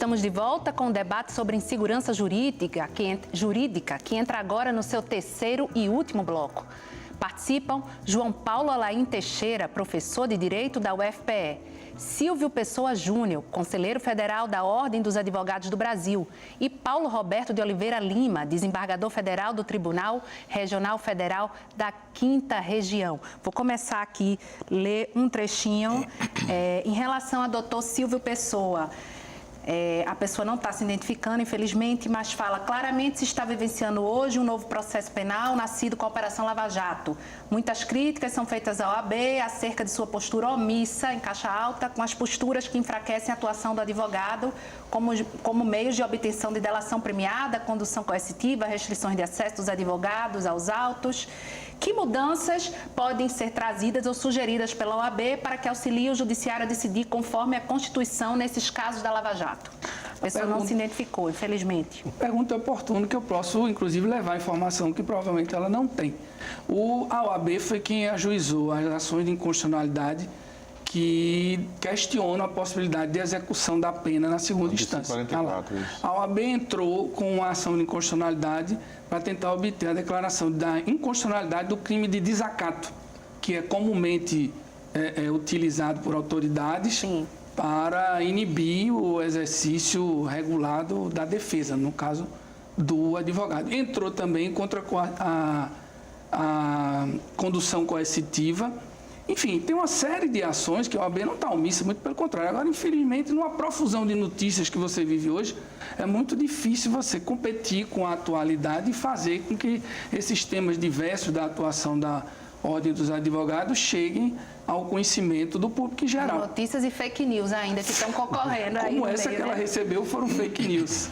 Estamos de volta com o debate sobre insegurança jurídica, que entra agora no seu terceiro e último bloco. Participam João Paulo Alain Teixeira, professor de Direito da UFPE, Silvio Pessoa Júnior, conselheiro federal da Ordem dos Advogados do Brasil, e Paulo Roberto de Oliveira Lima, desembargador federal do Tribunal Regional Federal da 5ª Região. Vou começar aqui a ler um trechinho em relação ao doutor Silvio Pessoa. A pessoa não está se identificando, infelizmente, mas fala claramente se está vivenciando hoje um novo processo penal nascido com a Operação Lava Jato. Muitas críticas são feitas à OAB acerca de sua postura omissa, em caixa alta, com as posturas que enfraquecem a atuação do advogado, como meios de obtenção de delação premiada, condução coercitiva, restrições de acesso dos advogados aos autos. Que mudanças podem ser trazidas ou sugeridas pela OAB para que auxilie o Judiciário a decidir conforme a Constituição nesses casos da Lava Jato? A pessoa não se identificou, infelizmente. Pergunta oportuna que eu posso, inclusive, levar informação que provavelmente ela não tem. A OAB foi quem ajuizou as ações de inconstitucionalidade que questionam a possibilidade de execução da pena na segunda instância. 44, a OAB entrou com uma ação de inconstitucionalidade para tentar obter a declaração da inconstitucionalidade do crime de desacato, que é comumente utilizado por autoridades para inibir o exercício regulado da defesa, no caso do advogado. Entrou também contra a condução coercitiva. Enfim, tem uma série de ações que a OAB não está omissa, muito pelo contrário. Agora, infelizmente, numa profusão de notícias que você vive hoje, é muito difícil você competir com a atualidade e fazer com que esses temas diversos da atuação da Ordem dos Advogados cheguem ao conhecimento do público em geral. Notícias e fake news ainda que estão concorrendo aí. Como essa que ela recebeu foram fake news.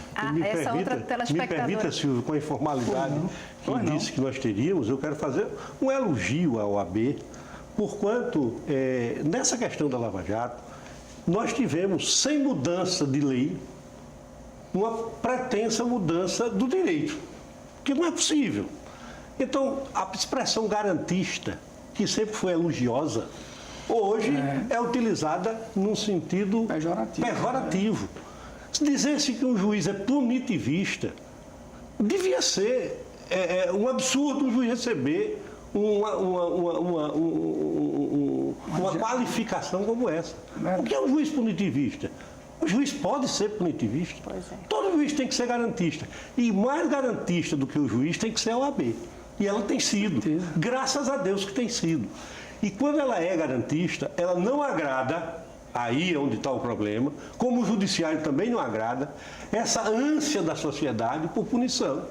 Outra telespectadora. Me permita, Silvio, com a informalidade que disse que nós teríamos, eu quero fazer um elogio à OAB, porquanto, nessa questão da Lava Jato, nós tivemos, sem mudança de lei, uma pretensa mudança do direito, que não é possível. Então, a expressão garantista, que sempre foi elogiosa, hoje é utilizada num sentido pejorativo. Dizer-se que um juiz é punitivista, devia ser um absurdo um juiz receber uma qualificação como essa. O que é um juiz punitivista? O juiz pode ser punitivista. Todo juiz tem que ser garantista. E mais garantista do que o juiz tem que ser a OAB. E ela tem sido. Graças a Deus que tem sido. E quando ela é garantista, ela não agrada, aí é onde está o problema, como o judiciário também não agrada, essa ânsia da sociedade por punição.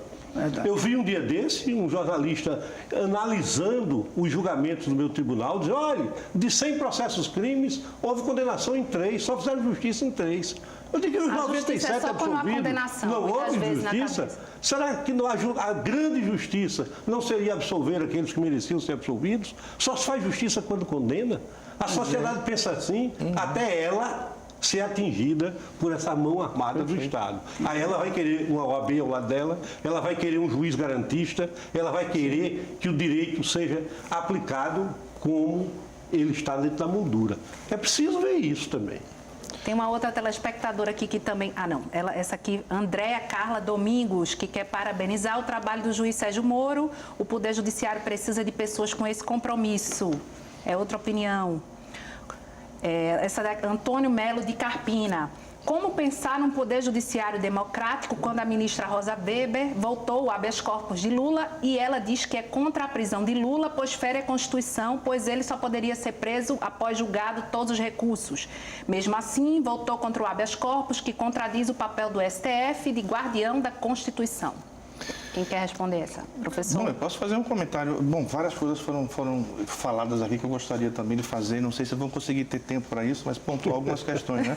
Eu vi um dia desse, um jornalista analisando os julgamentos do meu tribunal, dizendo, olha, de 100 processos crimes, houve condenação em 3, só fizeram justiça em 3. Eu digo que os 97 absolvidos, não houve justiça? Será que a grande justiça não seria absolver aqueles que mereciam ser absolvidos? Só se faz justiça quando condena? A sociedade pensa assim, até ela ser atingida por essa mão armada do Estado. Aí ela vai querer uma OAB ao lado dela, ela vai querer um juiz garantista, ela vai querer que o direito seja aplicado como ele está dentro da moldura. É preciso ver isso também. Tem uma outra telespectadora aqui que também... essa aqui, Andréa Carla Domingos, que quer parabenizar o trabalho do juiz Sérgio Moro. O Poder Judiciário precisa de pessoas com esse compromisso. É outra opinião. Essa é Antônio Melo de Carpina. Como pensar num poder judiciário democrático quando a ministra Rosa Weber voltou o habeas corpus de Lula e ela diz que é contra a prisão de Lula, pois fere a Constituição, pois ele só poderia ser preso após julgado todos os recursos. Mesmo assim, voltou contra o habeas corpus, que contradiz o papel do STF de guardião da Constituição. Quem quer responder essa? Professor? Bom, eu posso fazer um comentário. Bom, várias coisas foram faladas aqui que eu gostaria também de fazer. Não sei se eu vou conseguir ter tempo para isso, mas pontuar algumas questões, né?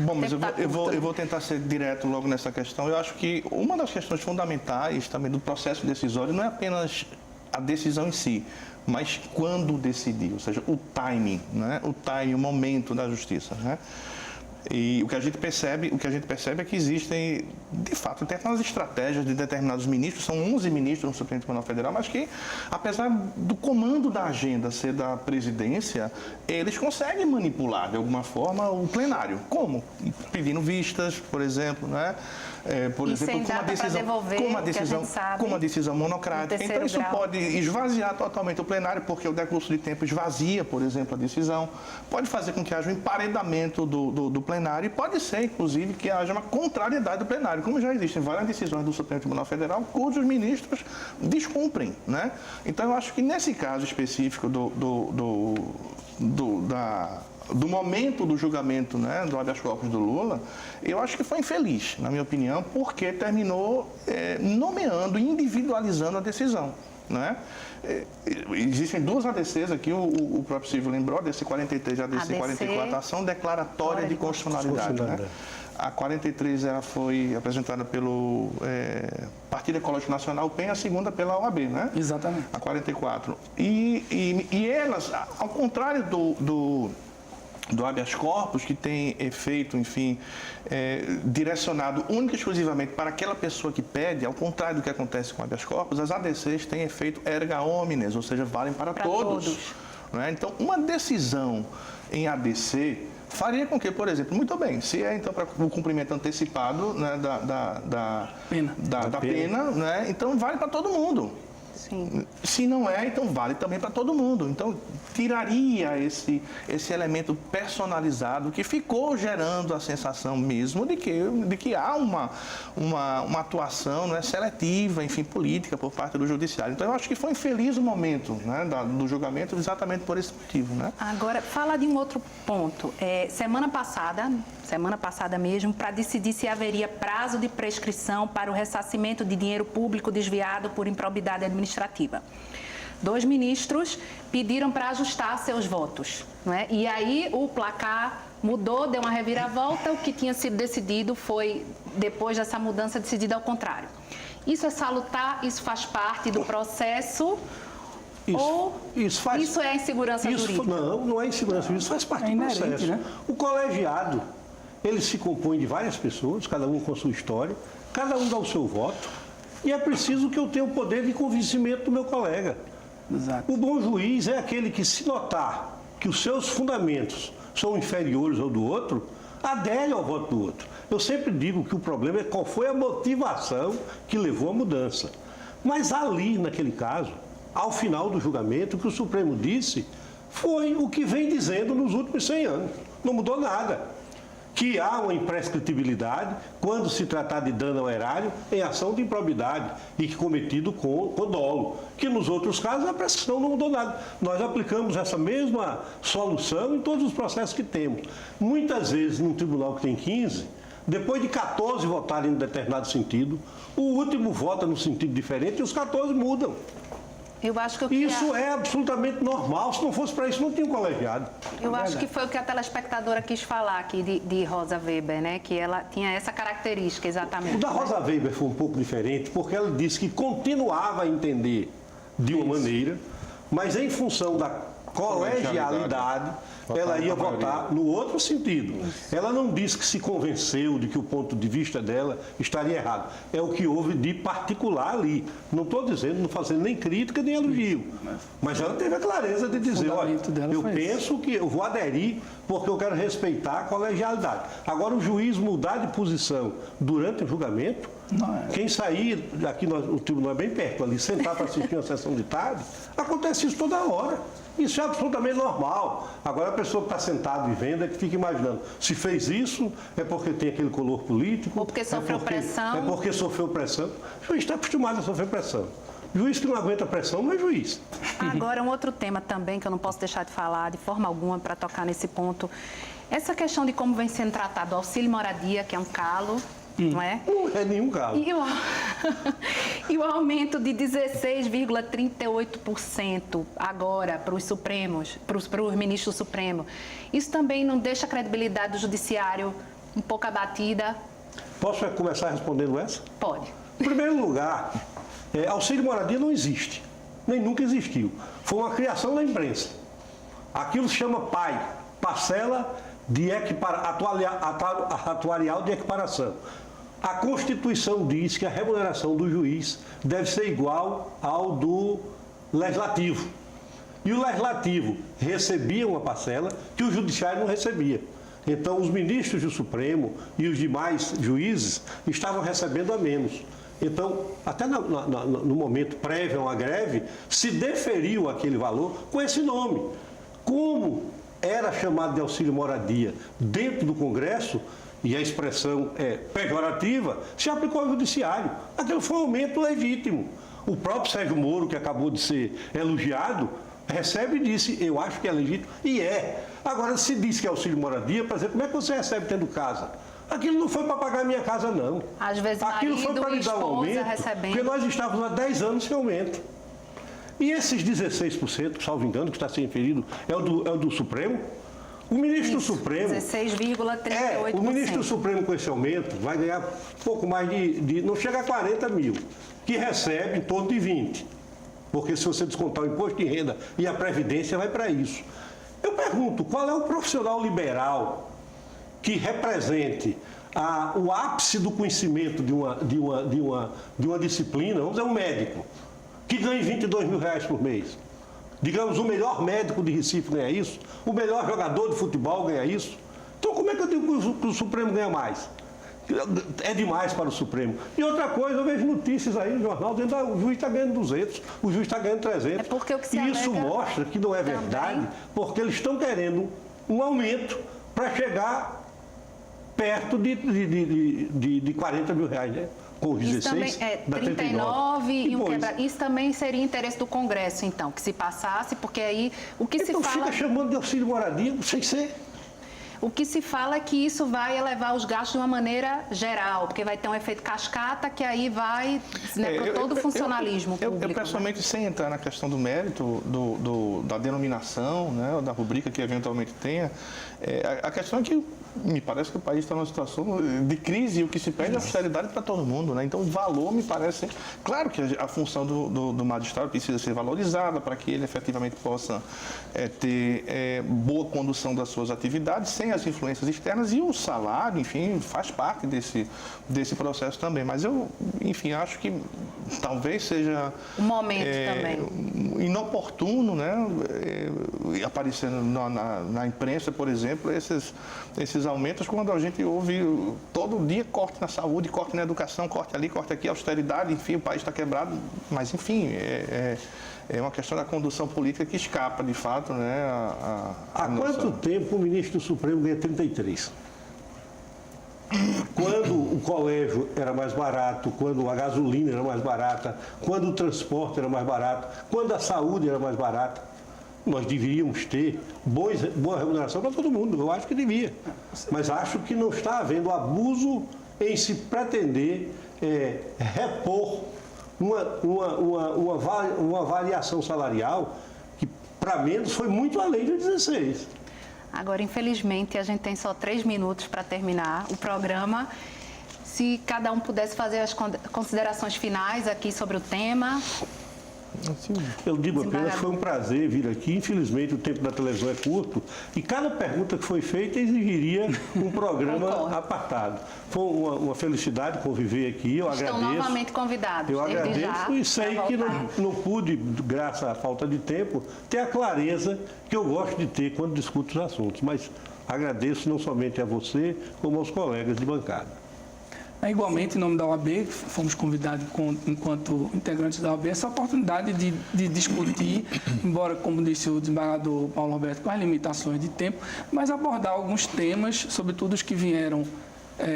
Bom, mas eu vou tentar ser direto logo nessa questão. Eu acho que uma das questões fundamentais também do processo decisório não é apenas a decisão em si, mas quando decidir, ou seja, o timing, né? O timing, o momento da justiça, né? E o que a gente percebe é que existem, de fato, determinadas estratégias de determinados ministros, são 11 ministros no Supremo Tribunal Federal, mas que, apesar do comando da agenda ser da presidência, eles conseguem manipular, de alguma forma, o plenário. Como? Pedindo vistas, por exemplo, né? Por exemplo, com uma decisão monocrática. Então, isso pode esvaziar totalmente o plenário, porque o decurso de tempo esvazia, por exemplo, a decisão. Pode fazer com que haja um emparedamento do plenário e pode ser, inclusive, que haja uma contrariedade do plenário, como já existem várias decisões do Supremo Tribunal Federal cujos ministros descumprem, né? Então, eu acho que nesse caso específico do momento do julgamento, né, do habeas corpus do Lula, eu acho que foi infeliz, na minha opinião, porque terminou nomeando, individualizando a decisão, né? Existem duas ADCs aqui, o próprio Silvio lembrou, a ADC 43 e a ADC 44, ação declaratória de constitucionalidade, né? A 43 ela foi apresentada pelo Partido Ecológico Nacional, PEN, a segunda pela OAB, né? Exatamente. A 44. E elas, ao contrário do habeas corpus, que tem efeito, enfim, direcionado única e exclusivamente para aquela pessoa que pede, ao contrário do que acontece com o habeas corpus, as ADCs têm efeito erga omnes, ou seja, valem para todos. Né? Então, uma decisão em ADC faria com que, por exemplo, muito bem, se é então para o cumprimento antecipado, né, da pena, né, então vale para todo mundo. Sim. Se não é, então vale também para todo mundo. Então, tiraria esse elemento personalizado que ficou gerando a sensação mesmo de que há uma atuação, né, seletiva, enfim, política por parte do judiciário. Então, eu acho que foi infeliz o momento, né, do julgamento exatamente por esse motivo, né? Agora, fala de um outro ponto. Semana passada mesmo, para decidir se haveria prazo de prescrição para o ressarcimento de dinheiro público desviado por improbidade administrativa. 2 ministros pediram para ajustar seus votos, não é? E aí o placar mudou, deu uma reviravolta, o que tinha sido decidido foi, depois dessa mudança, decidido ao contrário. Isso é salutar, isso faz parte do processo... Isso é insegurança jurídica? Não é insegurança jurídica, isso faz parte do processo. Né? O colegiado, ele se compõe de várias pessoas, cada um com sua história, cada um dá o seu voto, e é preciso que eu tenha o poder de convencimento do meu colega. Exato. O bom juiz é aquele que, se notar que os seus fundamentos são inferiores ao do outro, adere ao voto do outro. Eu sempre digo que o problema é qual foi a motivação que levou à mudança. Mas ali, naquele caso, ao final do julgamento, o que o Supremo disse foi o que vem dizendo nos últimos 100 anos. Não mudou nada. Que há uma imprescritibilidade quando se tratar de dano ao erário em ação de improbidade e que cometido com dolo. Que nos outros casos a prescrição não mudou nada. Nós aplicamos essa mesma solução em todos os processos que temos. Muitas vezes, num tribunal que tem 15, depois de 14 votarem em determinado sentido, o último vota no sentido diferente e os 14 mudam. Eu acho que isso é absolutamente normal. Se não fosse para isso, não tinha um colegiado. Eu acho que foi o que a telespectadora quis falar aqui de Rosa Weber, né? Que ela tinha essa característica, exatamente. O da Rosa Weber foi um pouco diferente, porque ela disse que continuava a entender de uma maneira, mas em função da colegialidade, ela ia votar no outro sentido. Ela não disse que se convenceu de que o ponto de vista dela estaria errado. É o que houve de particular ali. Não estou dizendo, não fazendo nem crítica nem elogio. Mas ela teve a clareza de dizer, olha, eu penso que eu vou aderir porque eu quero respeitar a colegialidade. Agora, o juiz mudar de posição durante o julgamento, quem sair, aqui o tribunal é bem perto ali, sentar para assistir uma sessão de tarde, acontece isso toda hora. Isso é absolutamente normal. Agora, a pessoa que está sentada e vendo é que fica imaginando, se fez isso, é porque tem aquele color político. Ou porque sofreu pressão. É porque sofreu pressão. O juiz está acostumado a sofrer pressão. Juiz que não aguenta pressão não é juiz. Agora, um outro tema também que eu não posso deixar de falar de forma alguma para tocar nesse ponto. Essa questão de como vem sendo tratado o auxílio moradia, que é um calo, não é? Não é nenhum calo. E o aumento de 16,38% agora para os Supremos, para os ministros do Supremo. Isso também não deixa a credibilidade do judiciário um pouco abatida? Posso começar respondendo essa? Pode. Em primeiro lugar, auxílio moradia não existe, nem nunca existiu. Foi uma criação da imprensa. Aquilo se chama PAI, parcela atuarial de equiparação. A Constituição diz que a remuneração do juiz deve ser igual ao do legislativo. E o legislativo recebia uma parcela que o judiciário não recebia. Então, os ministros do Supremo e os demais juízes estavam recebendo a menos. Então, até no momento prévio a uma greve, se deferiu aquele valor com esse nome. Como era chamado de auxílio moradia dentro do Congresso, e a expressão é pejorativa, se aplicou ao judiciário. Aquilo foi um aumento legítimo. O próprio Sérgio Moro, que acabou de ser elogiado, recebe e disse, eu acho que é legítimo, e é. Agora, se diz que é auxílio moradia, para dizer, como é que você recebe tendo casa? Aquilo não foi para pagar a minha casa, não. Às vezes, aquilo foi para lhe dar um aumento, porque nós estávamos há 10 anos sem aumento. E esses 16%, salvo engano, que está sendo inferido, é o do Supremo? O ministro do Supremo... 16,38%. O ministro do Supremo, com esse aumento, vai ganhar pouco mais não chega a 40 mil, que recebe em torno de 20. Porque se você descontar o imposto de renda e a Previdência, vai para isso. Eu pergunto, qual é o profissional liberal que represente o ápice do conhecimento de uma disciplina, vamos dizer, um médico, que ganha 22 mil reais por mês? Digamos, o melhor médico de Recife ganha isso, o melhor jogador de futebol ganha isso. Então, como é que eu digo que o Supremo ganha mais? É demais para o Supremo. E outra coisa, eu vejo notícias aí no jornal dizendo que o juiz está ganhando 200, o juiz está ganhando 300. É porque o que se e isso mostra que não é verdade, porque eles estão querendo um aumento para chegar perto de 40 mil reais, né? Com 16, dá 39 e um quebra. Isso também seria interesse do Congresso, então, que se passasse, porque aí o que se fala... Então fica chamando de auxílio moradia, não sei ser. O que se fala é que isso vai elevar os gastos de uma maneira geral, porque vai ter um efeito cascata que aí vai para todo o funcionalismo público. Eu pessoalmente, sem entrar na questão do mérito, da denominação, né, da rubrica que eventualmente tenha, a questão é que me parece que o país está numa situação de crise e o que se pede é austeridade para todo mundo, né? Então, o valor me parece... Claro que a função do magistrado precisa ser valorizada para que ele efetivamente possa ter boa condução das suas atividades, sem as influências externas, e o salário, enfim, faz parte desse processo também. Mas eu, enfim, acho que talvez seja... Um momento também. Inoportuno, né? Aparecendo na imprensa, por exemplo, esses aumentos, quando a gente ouve todo dia corte na saúde, corte na educação, corte ali, corte aqui, austeridade, enfim, o país está quebrado, mas enfim, é uma questão da condução política que escapa, de fato, né? Há quanto tempo o ministro do Supremo ganha 33? Quando o colégio era mais barato, quando a gasolina era mais barata, quando o transporte era mais barato, quando a saúde era mais barata, nós deveríamos ter boa remuneração para todo mundo, eu acho que devia. Mas acho que não está havendo abuso em se pretender repor uma variação salarial que, para menos, foi muito além de 16. Agora, infelizmente, a gente tem só 3 minutos para terminar o programa. Se cada um pudesse fazer as considerações finais aqui sobre o tema... Eu digo apenas, foi um prazer vir aqui. Infelizmente, o tempo da televisão é curto e cada pergunta que foi feita exigiria um programa apartado. Foi uma felicidade conviver aqui. Eu agradeço. Estão novamente convidados. Eu agradeço e sei que não pude, graças à falta de tempo, ter a clareza que eu gosto de ter quando discuto os assuntos. Mas agradeço não somente a você, como aos colegas de bancada. Igualmente, em nome da OAB, fomos convidados enquanto integrantes da OAB, essa oportunidade de discutir, embora, como disse o desembargador Paulo Roberto, com as limitações de tempo, mas abordar alguns temas, sobretudo os que vieram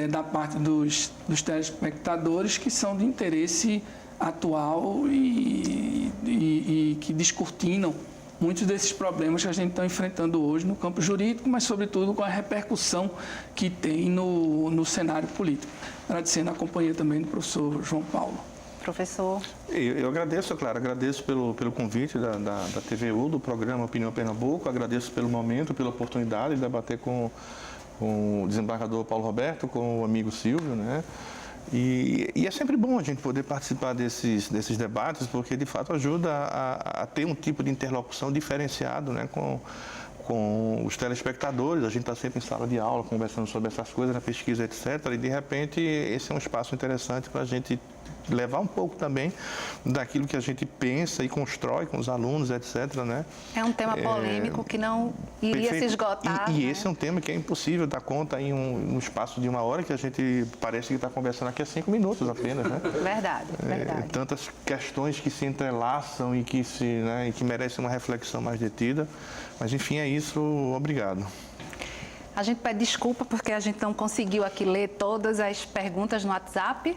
da parte dos telespectadores, que são de interesse atual e que descortinam muitos desses problemas que a gente está enfrentando hoje no campo jurídico, mas, sobretudo, com a repercussão que tem no cenário político. Agradecendo a companhia também do professor João Paulo. Professor. Eu agradeço, claro, agradeço pelo convite da TVU, do programa Opinião Pernambuco, agradeço pelo momento, pela oportunidade de debater com o desembargador Paulo Roberto, com o amigo Silvio, né? E é sempre bom a gente poder participar desses debates, porque de fato ajuda a ter um tipo de interlocução diferenciado, né, com com os telespectadores, a gente está sempre em sala de aula conversando sobre essas coisas, na pesquisa, etc. E de repente esse é um espaço interessante para a gente levar um pouco também daquilo que a gente pensa e constrói com os alunos, etc. Né? É um tema polêmico que não iria se esgotar. E né? esse é um tema que é impossível dar conta em um espaço de 1 hora, que a gente parece que está conversando aqui há 5 minutos apenas. Né? Verdade, verdade. Tantas questões que se entrelaçam e que, e que merecem uma reflexão mais detida. Mas, enfim, é isso. Obrigado. A gente pede desculpa porque a gente não conseguiu aqui ler todas as perguntas no WhatsApp.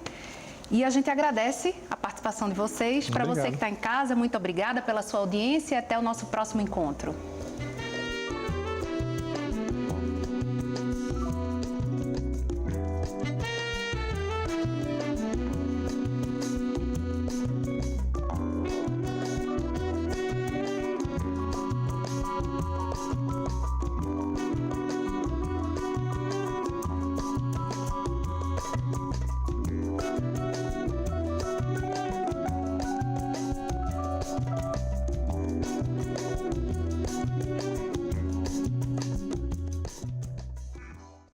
E a gente agradece a participação de vocês. Para você que está em casa, muito obrigada pela sua audiência e até o nosso próximo encontro.